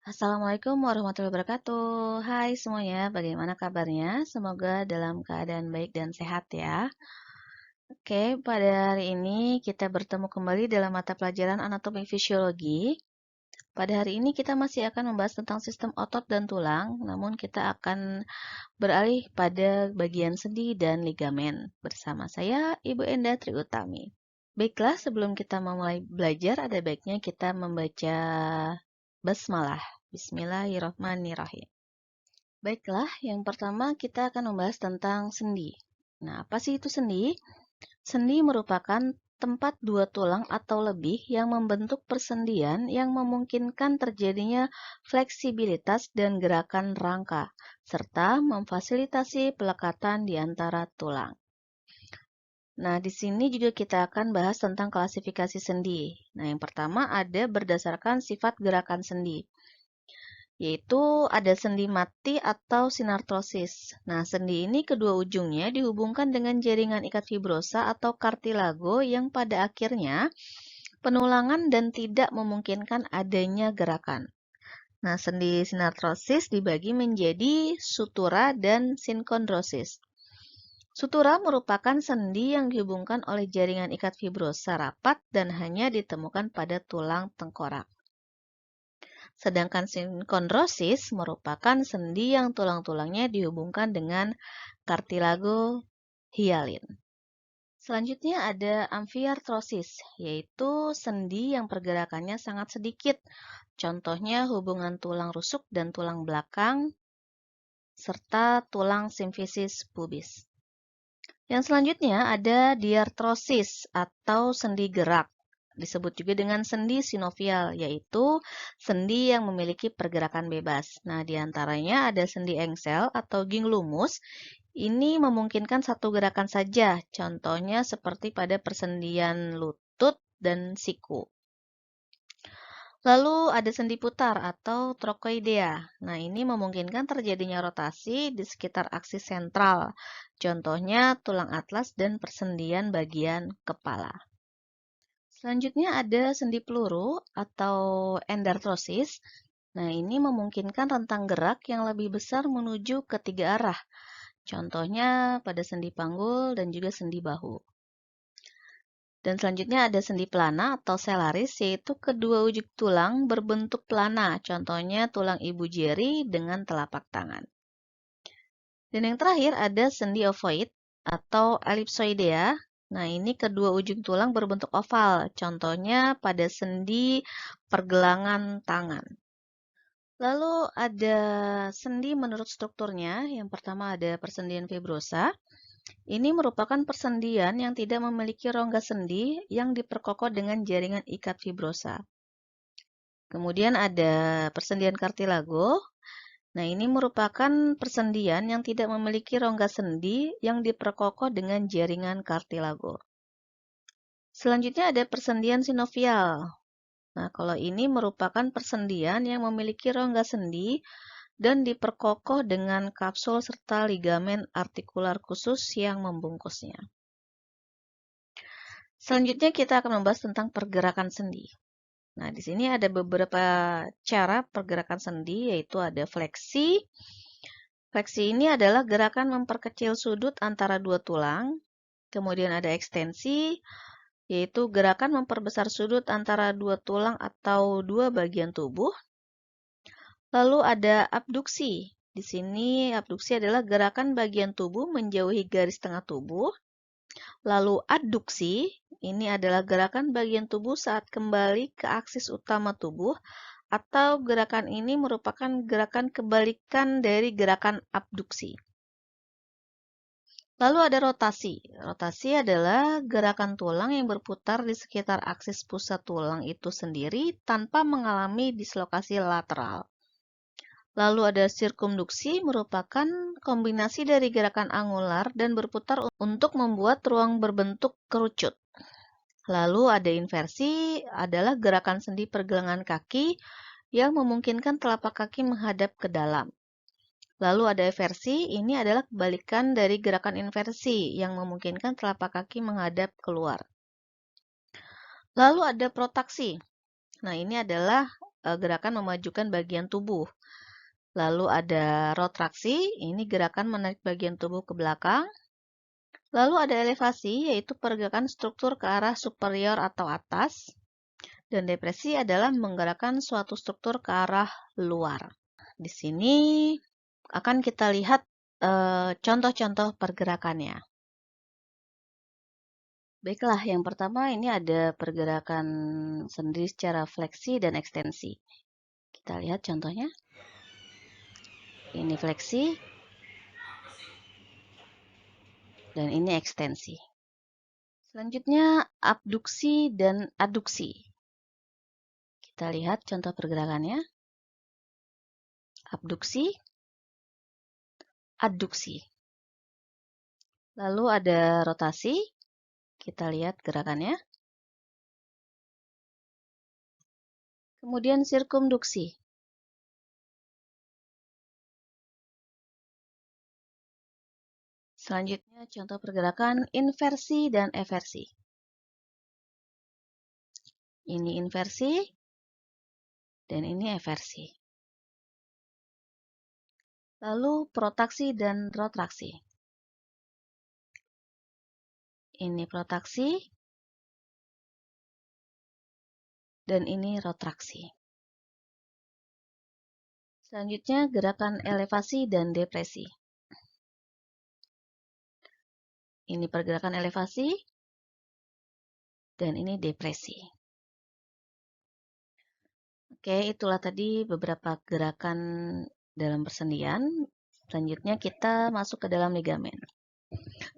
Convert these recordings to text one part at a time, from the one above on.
Assalamualaikum warahmatullahi wabarakatuh. Hai semuanya, bagaimana kabarnya? Semoga dalam keadaan baik dan sehat ya. Oke, pada hari ini kita bertemu kembali dalam mata pelajaran anatomi fisiologi. Pada hari ini kita masih akan membahas tentang sistem otot dan tulang, namun kita akan beralih pada bagian sendi dan ligamen. Bersama saya, Ibu Enda Triutami. Baiklah, sebelum kita memulai belajar, ada baiknya kita membaca basmalah. Bismillahirrahmanirrahim. Baiklah, yang pertama kita akan membahas tentang sendi. Nah, apa sih itu sendi? Sendi merupakan tempat dua tulang atau lebih yang membentuk persendian yang memungkinkan terjadinya fleksibilitas dan gerakan rangka, serta memfasilitasi pelekatan di antara tulang. Nah, di sini juga kita akan bahas tentang klasifikasi sendi. Nah, yang pertama ada berdasarkan sifat gerakan sendi, yaitu ada sendi mati atau sinartrosis. Nah, sendi ini kedua ujungnya dihubungkan dengan jaringan ikat fibrosa atau kartilago yang pada akhirnya penulangan dan tidak memungkinkan adanya gerakan. Nah, sendi sinartrosis dibagi menjadi sutura dan sinkondrosis. Sutura merupakan sendi yang dihubungkan oleh jaringan ikat fibrosa rapat dan hanya ditemukan pada tulang tengkorak. Sedangkan sinkondrosis merupakan sendi yang tulang-tulangnya dihubungkan dengan kartilago hialin. Selanjutnya ada amfiartrosis, yaitu sendi yang pergerakannya sangat sedikit. Contohnya hubungan tulang rusuk dan tulang belakang, serta tulang simfisis pubis. Yang selanjutnya ada diartrosis atau sendi gerak. Disebut juga dengan sendi sinovial, yaitu sendi yang memiliki pergerakan bebas. Nah, diantaranya ada sendi engsel atau ginglumus. Ini memungkinkan satu gerakan saja, contohnya seperti pada persendian lutut dan siku. Lalu ada sendi putar atau trokoidea. Nah, ini memungkinkan terjadinya rotasi di sekitar aksis sentral. Contohnya tulang atlas dan persendian bagian kepala. Selanjutnya ada sendi peluru atau endartrosis. Nah, ini memungkinkan rentang gerak yang lebih besar menuju ke tiga arah. Contohnya pada sendi panggul dan juga sendi bahu. Dan selanjutnya ada sendi pelana atau selaris, yaitu kedua ujung tulang berbentuk pelana. Contohnya tulang ibu jari dengan telapak tangan. Dan yang terakhir ada sendi ovoid atau ellipsoidea. Nah, ini kedua ujung tulang berbentuk oval. Contohnya pada sendi pergelangan tangan. Lalu ada sendi menurut strukturnya. Yang pertama ada persendian fibrosa. Ini merupakan persendian yang tidak memiliki rongga sendi yang diperkokoh dengan jaringan ikat fibrosa. Kemudian ada persendian kartilago. Nah, ini merupakan persendian yang tidak memiliki rongga sendi yang diperkokoh dengan jaringan kartilago. Selanjutnya ada persendian sinovial. Nah, kalau ini merupakan persendian yang memiliki rongga sendi dan diperkokoh dengan kapsul serta ligamen artikular khusus yang membungkusnya. Selanjutnya kita akan membahas tentang pergerakan sendi. Nah, di sini ada beberapa cara pergerakan sendi, yaitu ada fleksi. Fleksi ini adalah gerakan memperkecil sudut antara dua tulang. Kemudian ada ekstensi, yaitu gerakan memperbesar sudut antara dua tulang atau dua bagian tubuh. Lalu ada abduksi. Di sini abduksi adalah gerakan bagian tubuh menjauhi garis tengah tubuh. Lalu adduksi, ini adalah gerakan bagian tubuh saat kembali ke aksis utama tubuh, atau gerakan ini merupakan gerakan kebalikan dari gerakan abduksi. Lalu ada rotasi. Rotasi adalah gerakan tulang yang berputar di sekitar aksis pusat tulang itu sendiri tanpa mengalami dislokasi lateral. Lalu ada sirkumduksi, merupakan kombinasi dari gerakan angular dan berputar untuk membuat ruang berbentuk kerucut. Lalu ada inversi, adalah gerakan sendi pergelangan kaki yang memungkinkan telapak kaki menghadap ke dalam. Lalu ada eversi, ini adalah kebalikan dari gerakan inversi yang memungkinkan telapak kaki menghadap keluar. Lalu ada protraksi. Nah, ini adalah gerakan memajukan bagian tubuh. Lalu ada rotraksi, ini gerakan menarik bagian tubuh ke belakang. Lalu ada elevasi, yaitu pergerakan struktur ke arah superior atau atas. Dan depresi adalah menggerakkan suatu struktur ke arah luar. Di sini akan kita lihat contoh-contoh pergerakannya. Baiklah, yang pertama ini ada pergerakan sendi secara fleksi dan ekstensi. Kita lihat contohnya. Ini fleksi, dan ini ekstensi. Selanjutnya, abduksi dan aduksi. Kita lihat contoh pergerakannya. Abduksi, aduksi. Lalu ada rotasi. Kita lihat gerakannya. Kemudian sirkumduksi. Selanjutnya contoh pergerakan inversi dan eversi. Ini inversi, dan ini eversi. Lalu protraksi dan rotraksi. Ini protraksi, dan ini rotraksi. Selanjutnya gerakan elevasi dan depresi. Ini pergerakan elevasi, dan ini depresi. Oke, itulah tadi beberapa gerakan dalam persendian. Selanjutnya kita masuk ke dalam ligamen.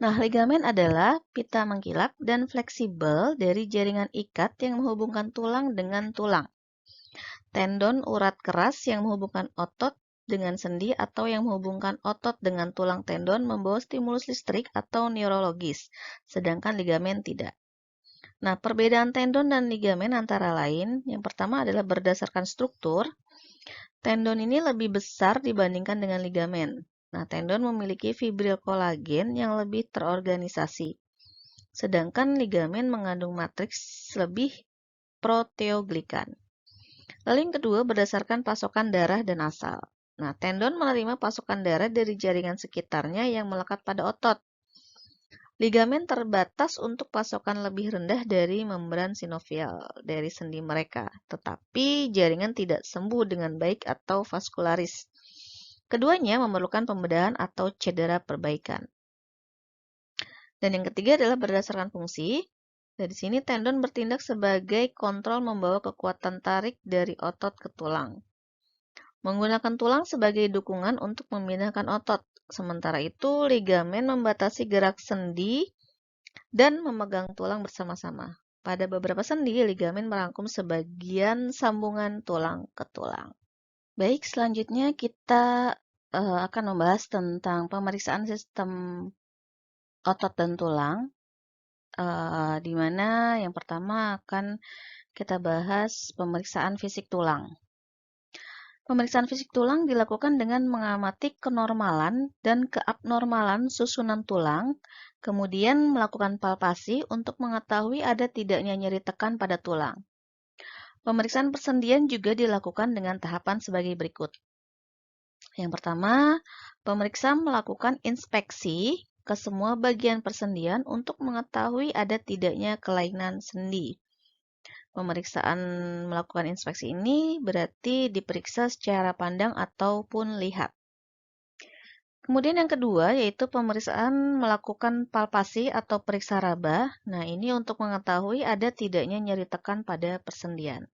Nah, ligamen adalah pita mengkilap dan fleksibel dari jaringan ikat yang menghubungkan tulang dengan tulang. Tendon urat keras yang menghubungkan otot dengan sendi atau yang menghubungkan otot dengan tulang tendon membawa stimulus listrik atau neurologis, sedangkan ligamen tidak. Nah, perbedaan tendon dan ligamen antara lain, yang pertama adalah berdasarkan struktur. Tendon ini lebih besar dibandingkan dengan ligamen. Nah, tendon memiliki fibril kolagen yang lebih terorganisasi, sedangkan ligamen mengandung matriks lebih proteoglikan. Lalu yang kedua, berdasarkan pasokan darah dan asal. Nah, tendon menerima pasokan darah dari jaringan sekitarnya yang melekat pada otot. Ligamen terbatas untuk pasokan lebih rendah dari membran sinovial dari sendi mereka, tetapi jaringan tidak sembuh dengan baik atau vaskularis. Keduanya memerlukan pembedahan atau cedera perbaikan. Dan yang ketiga adalah berdasarkan fungsi. Dari sini tendon bertindak sebagai kontrol membawa kekuatan tarik dari otot ke tulang. Menggunakan tulang sebagai dukungan untuk memindahkan otot. Sementara itu, ligamen membatasi gerak sendi dan memegang tulang bersama-sama. Pada beberapa sendi, ligamen merangkum sebagian sambungan tulang ke tulang. Baik, selanjutnya kita akan membahas tentang pemeriksaan sistem otot dan tulang. Di mana yang pertama akan kita bahas pemeriksaan fisik tulang. Pemeriksaan fisik tulang dilakukan dengan mengamati kenormalan dan keabnormalan susunan tulang, kemudian melakukan palpasi untuk mengetahui ada tidaknya nyeri tekan pada tulang. Pemeriksaan persendian juga dilakukan dengan tahapan sebagai berikut. Yang pertama, pemeriksa melakukan inspeksi ke semua bagian persendian untuk mengetahui ada tidaknya kelainan sendi. Pemeriksaan melakukan inspeksi ini berarti diperiksa secara pandang ataupun lihat. Kemudian yang kedua yaitu pemeriksaan melakukan palpasi atau periksa raba. Nah, ini untuk mengetahui ada tidaknya nyeri tekan pada persendian.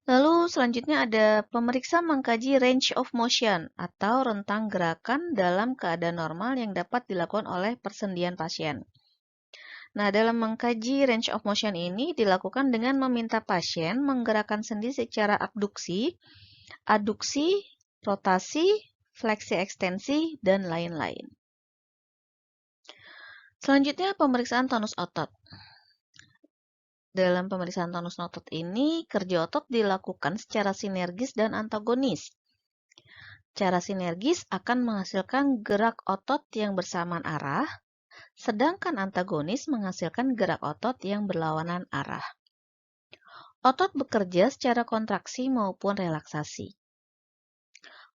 Lalu selanjutnya ada pemeriksa mengkaji range of motion atau rentang gerakan dalam keadaan normal yang dapat dilakukan oleh persendian pasien. Nah, dalam mengkaji range of motion ini dilakukan dengan meminta pasien menggerakkan sendi secara abduksi, aduksi, rotasi, fleksi ekstensi, dan lain-lain. Selanjutnya pemeriksaan tonus otot. Dalam pemeriksaan tonus otot ini, kerja otot dilakukan secara sinergis dan antagonis. Cara sinergis akan menghasilkan gerak otot yang bersamaan arah, sedangkan antagonis menghasilkan gerak otot yang berlawanan arah. Otot bekerja secara kontraksi maupun relaksasi.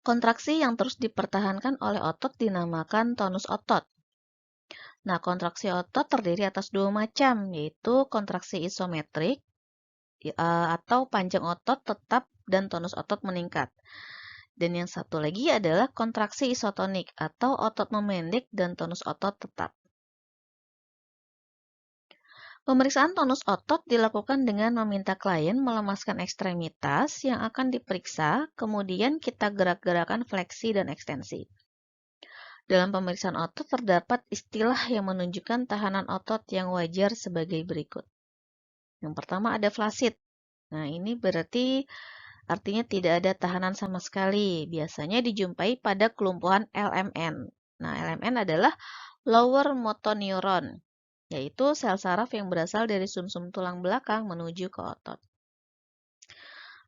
Kontraksi yang terus dipertahankan oleh otot dinamakan tonus otot. Nah, kontraksi otot terdiri atas dua macam, yaitu kontraksi isometrik atau panjang otot tetap dan tonus otot meningkat. Dan yang satu lagi adalah kontraksi isotonik atau otot memendek dan tonus otot tetap. Pemeriksaan tonus otot dilakukan dengan meminta klien melemaskan ekstremitas yang akan diperiksa, kemudian kita gerak-gerakan fleksi dan ekstensi. Dalam pemeriksaan otot terdapat istilah yang menunjukkan tahanan otot yang wajar sebagai berikut. Yang pertama ada flasit. Nah, ini berarti artinya tidak ada tahanan sama sekali. Biasanya dijumpai pada kelumpuhan LMN. Nah, LMN adalah lower motoneuron, yaitu sel saraf yang berasal dari sumsum tulang belakang menuju ke otot.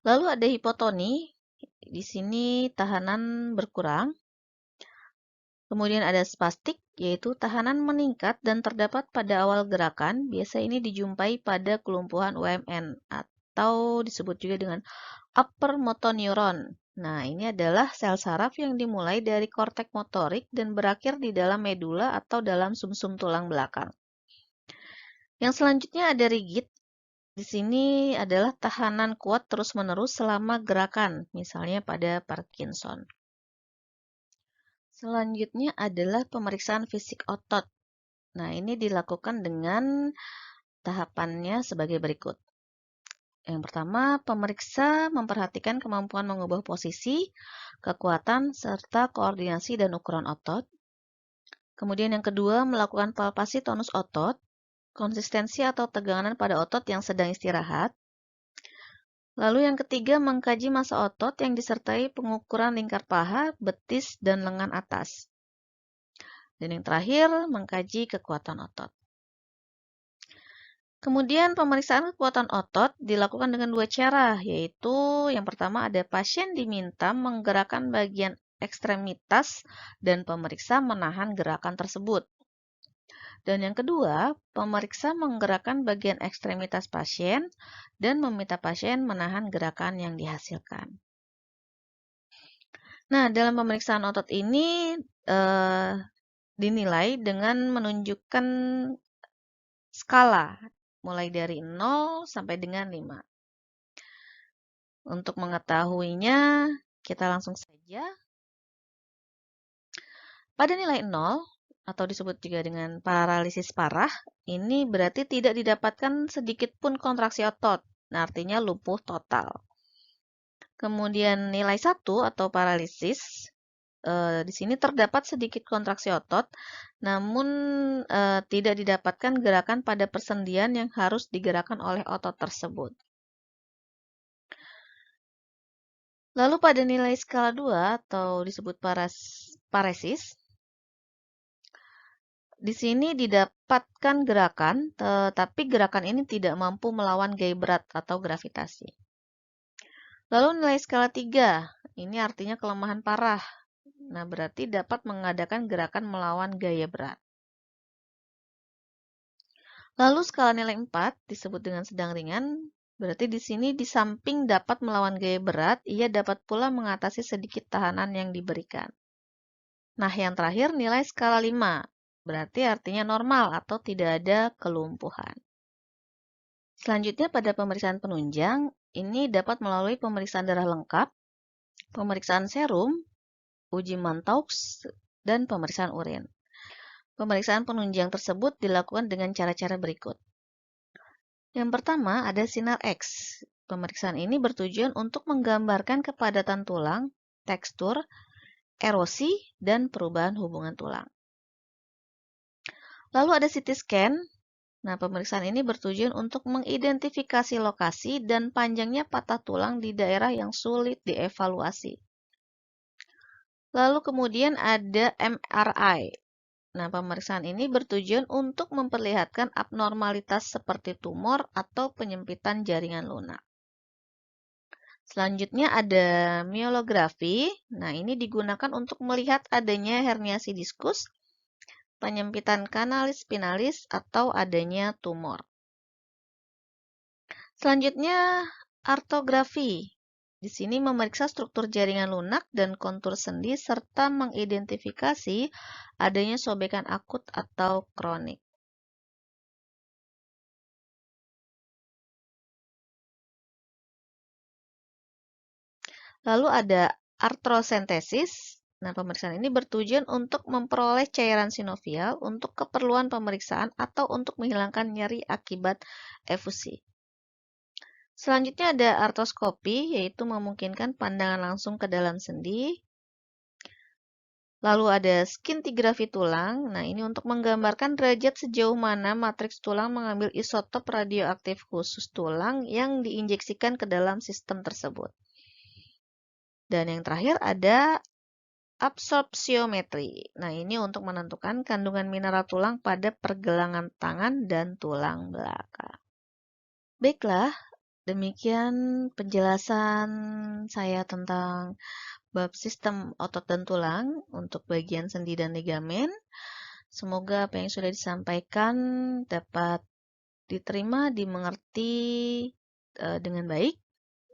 Lalu ada hipotoni. Di sini tahanan berkurang. Kemudian ada spastik, yaitu tahanan meningkat dan terdapat pada awal gerakan. Biasa ini dijumpai pada kelumpuhan UMN atau disebut juga dengan upper motoneuron. Nah, ini adalah sel saraf yang dimulai dari korteks motorik dan berakhir di dalam medula atau dalam sumsum tulang belakang. Yang selanjutnya ada rigid. Di sini adalah tahanan kuat terus-menerus selama gerakan, misalnya pada Parkinson. Selanjutnya adalah pemeriksaan fisik otot. Nah, ini dilakukan dengan tahapannya sebagai berikut. Yang pertama, pemeriksa memperhatikan kemampuan mengubah posisi, kekuatan, serta koordinasi dan ukuran otot. Kemudian yang kedua, melakukan palpasi tonus otot, konsistensi atau tegangan pada otot yang sedang istirahat. Lalu yang ketiga, mengkaji massa otot yang disertai pengukuran lingkar paha, betis, dan lengan atas. Dan yang terakhir, mengkaji kekuatan otot. Kemudian pemeriksaan kekuatan otot dilakukan dengan dua cara, yaitu yang pertama ada pasien diminta menggerakkan bagian ekstremitas dan pemeriksa menahan gerakan tersebut. Dan yang kedua, pemeriksa menggerakkan bagian ekstremitas pasien dan meminta pasien menahan gerakan yang dihasilkan. Nah, dalam pemeriksaan otot ini dinilai dengan menunjukkan skala, mulai dari 0 sampai dengan 5. Untuk mengetahuinya, kita langsung saja. Pada nilai 0, atau disebut juga dengan paralisis parah, ini berarti tidak didapatkan sedikit pun kontraksi otot. Nah, artinya lumpuh total. Kemudian nilai 1 atau paralisis, di sini terdapat sedikit kontraksi otot, namun tidak didapatkan gerakan pada persendian yang harus digerakkan oleh otot tersebut. Lalu pada nilai skala 2 atau disebut paresis, di sini didapatkan gerakan, tetapi gerakan ini tidak mampu melawan gaya berat atau gravitasi. Lalu nilai skala 3, ini artinya kelemahan parah. Nah, berarti dapat mengadakan gerakan melawan gaya berat. Lalu skala nilai 4 disebut dengan sedang ringan, berarti di sini di samping dapat melawan gaya berat, ia dapat pula mengatasi sedikit tahanan yang diberikan. Nah, yang terakhir nilai skala 5. Berarti artinya normal atau tidak ada kelumpuhan. Selanjutnya pada pemeriksaan penunjang, ini dapat melalui pemeriksaan darah lengkap, pemeriksaan serum, uji Mantoux, dan pemeriksaan urin. Pemeriksaan penunjang tersebut dilakukan dengan cara-cara berikut. Yang pertama ada sinar X. Pemeriksaan ini bertujuan untuk menggambarkan kepadatan tulang, tekstur, erosi, dan perubahan hubungan tulang. Lalu ada CT scan. Nah, pemeriksaan ini bertujuan untuk mengidentifikasi lokasi dan panjangnya patah tulang di daerah yang sulit dievaluasi. Lalu kemudian ada MRI. Nah, pemeriksaan ini bertujuan untuk memperlihatkan abnormalitas seperti tumor atau penyempitan jaringan lunak. Selanjutnya ada myelografi. Nah, ini digunakan untuk melihat adanya herniasi diskus, penyempitan kanalis spinalis, atau adanya tumor. Selanjutnya, artografi. Di sini memeriksa struktur jaringan lunak dan kontur sendi serta mengidentifikasi adanya sobekan akut atau kronik. Lalu ada artrosentesis. Nah, pemeriksaan ini bertujuan untuk memperoleh cairan sinovial untuk keperluan pemeriksaan atau untuk menghilangkan nyeri akibat efusi. Selanjutnya ada artroskopi, yaitu memungkinkan pandangan langsung ke dalam sendi. Lalu ada skintigrafi tulang. Nah, ini untuk menggambarkan derajat sejauh mana matriks tulang mengambil isotop radioaktif khusus tulang yang diinjeksikan ke dalam sistem tersebut. Dan yang terakhir ada absorpsiometri. Nah, ini untuk menentukan kandungan mineral tulang pada pergelangan tangan dan tulang belakang. Baiklah, demikian penjelasan saya tentang bab sistem otot dan tulang untuk bagian sendi dan ligamen. Semoga apa yang sudah disampaikan dapat diterima, dimengerti dengan baik.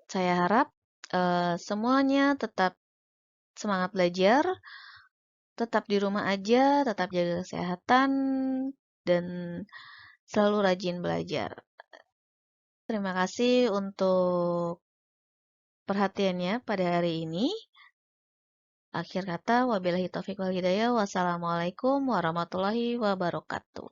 Saya harap semuanya tetap semangat belajar, tetap di rumah aja, tetap jaga kesehatan, dan selalu rajin belajar. Terima kasih untuk perhatiannya pada hari ini. Akhir kata, wabillahi taufiq wal hidayah. Wassalamualaikum warahmatullahi wabarakatuh.